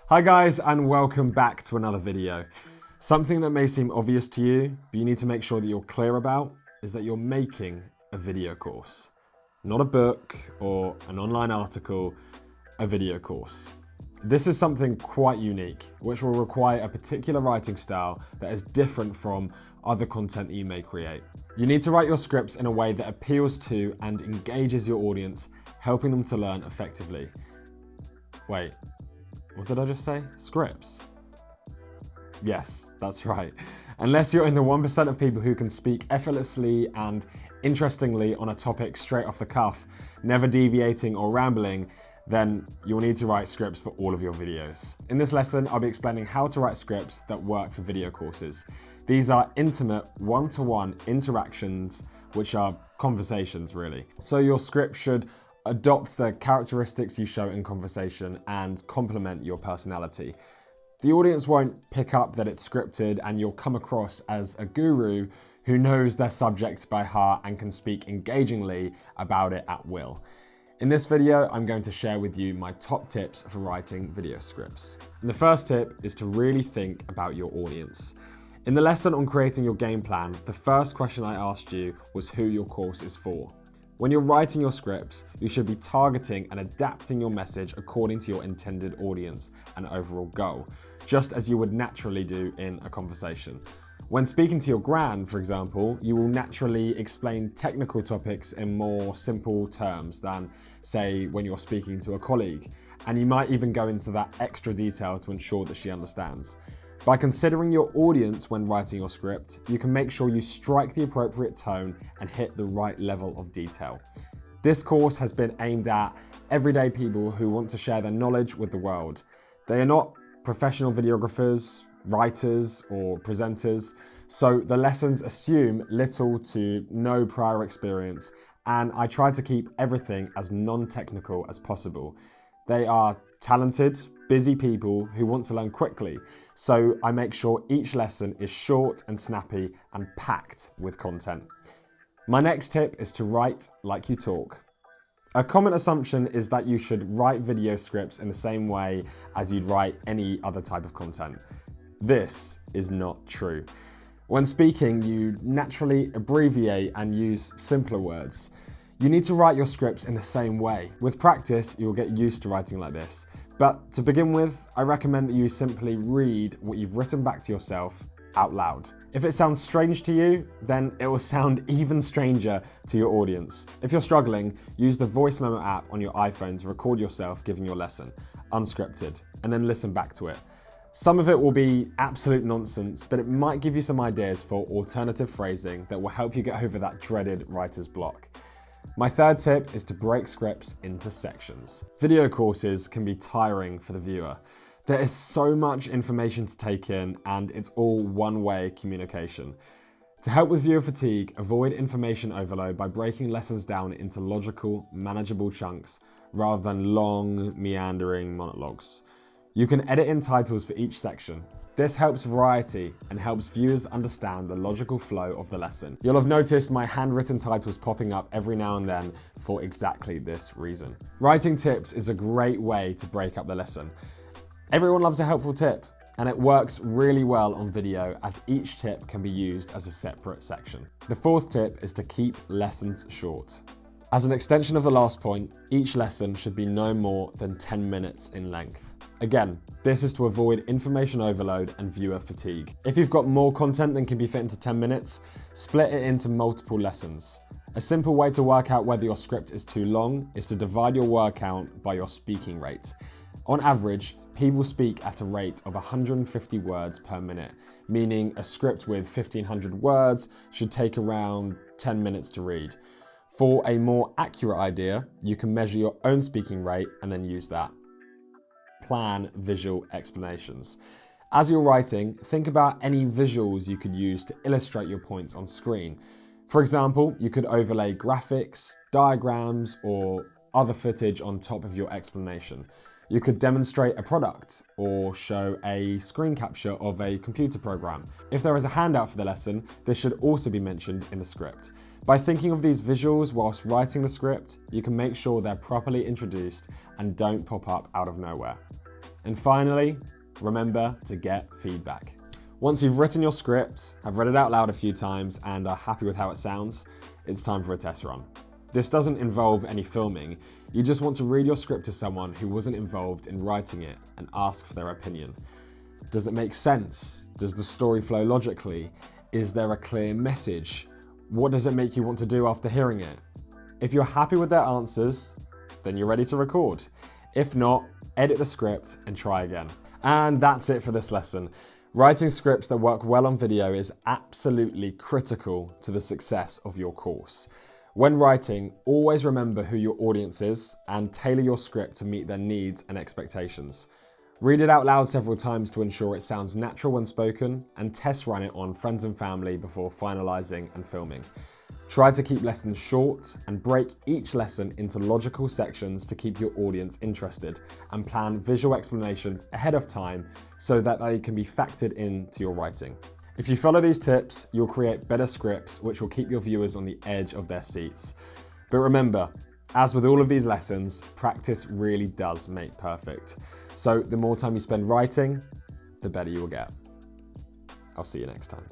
Hi guys, and welcome back to another video. Something that may seem obvious to you, but you need to make sure that you're clear about, is that you're making a video course. Not a book or an online article, a video course. This is something quite unique, which will require a particular writing style that is different from other content you may create. You need to write your scripts in a way that appeals to and engages your audience, helping them to learn effectively. Wait, what did I just say? Scripts? Yes, that's right. Unless you're in the 1% of people who can speak effortlessly and interestingly on a topic straight off the cuff, never deviating or rambling, then you'll need to write scripts for all of your videos. In this lesson, I'll be explaining how to write scripts that work for video courses. These are intimate, one-to-one interactions, which are conversations really. So your script should adopt the characteristics you show in conversation and complement your personality. The audience won't pick up that it's scripted, and you'll come across as a guru who knows their subject by heart and can speak engagingly about it at will. In this video, I'm going to share with you my top tips for writing video scripts. And the first tip is to really think about your audience. In the lesson on creating your game plan, the first question I asked you was who your course is for. When you're writing your scripts, you should be targeting and adapting your message according to your intended audience and overall goal, just as you would naturally do in a conversation. When speaking to your gran, for example, you will naturally explain technical topics in more simple terms than, say, when you're speaking to a colleague, and you might even go into that extra detail to ensure that she understands. By considering your audience when writing your script, you can make sure you strike the appropriate tone and hit the right level of detail. This course has been aimed at everyday people who want to share their knowledge with the world. They are not professional videographers, writers, or presenters, so the lessons assume little to no prior experience, and I try to keep everything as non-technical as possible. They are talented, busy people who want to learn quickly, so I make sure each lesson is short and snappy and packed with content. My next tip is to write like you talk. A common assumption is that you should write video scripts in the same way as you'd write any other type of content. This is not true. When speaking, you naturally abbreviate and use simpler words. You need to write your scripts in the same way. With practice, you'll get used to writing like this. But to begin with, I recommend that you simply read what you've written back to yourself out loud. If it sounds strange to you, then it will sound even stranger to your audience. If you're struggling, use the voice memo app on your iPhone to record yourself giving your lesson, unscripted, and then listen back to it. Some of it will be absolute nonsense, but it might give you some ideas for alternative phrasing that will help you get over that dreaded writer's block. My third tip is to break scripts into sections. Video courses can be tiring for the viewer. There is so much information to take in, and it's all one-way communication. To help with viewer fatigue, avoid information overload by breaking lessons down into logical, manageable chunks rather than long, meandering monologues. You can edit in titles for each section. This helps variety and helps viewers understand the logical flow of the lesson. You'll have noticed my handwritten titles popping up every now and then for exactly this reason. Writing tips is a great way to break up the lesson. Everyone loves a helpful tip, and it works really well on video as each tip can be used as a separate section. The fourth tip is to keep lessons short. As an extension of the last point, each lesson should be no more than 10 minutes in length. Again, this is to avoid information overload and viewer fatigue. If you've got more content than can be fit into 10 minutes, split it into multiple lessons. A simple way to work out whether your script is too long is to divide your word count by your speaking rate. On average, people speak at a rate of 150 words per minute, meaning a script with 1,500 words should take around 10 minutes to read. For a more accurate idea, you can measure your own speaking rate and then use that. Plan visual explanations. As you're writing, think about any visuals you could use to illustrate your points on screen. For example, you could overlay graphics, diagrams, or other footage on top of your explanation. You could demonstrate a product or show a screen capture of a computer program. If there is a handout for the lesson, this should also be mentioned in the script. By thinking of these visuals whilst writing the script, you can make sure they're properly introduced and don't pop up out of nowhere. And finally, remember to get feedback. Once you've written your script, have read it out loud a few times, and are happy with how it sounds, it's time for a test run. This doesn't involve any filming. You just want to read your script to someone who wasn't involved in writing it and ask for their opinion. Does it make sense? Does the story flow logically? Is there a clear message? What does it make you want to do after hearing it? If you're happy with their answers, then you're ready to record. If not, edit the script and try again. And that's it for this lesson. Writing scripts that work well on video is absolutely critical to the success of your course. When writing, always remember who your audience is and tailor your script to meet their needs and expectations. Read it out loud several times to ensure it sounds natural when spoken, and test run it on friends and family before finalizing and filming. Try to keep lessons short and break each lesson into logical sections to keep your audience interested, and plan visual explanations ahead of time so that they can be factored into your writing. If you follow these tips, you'll create better scripts which will keep your viewers on the edge of their seats. But remember, as with all of these lessons, practice really does make perfect. So the more time you spend writing, the better you will get. I'll see you next time.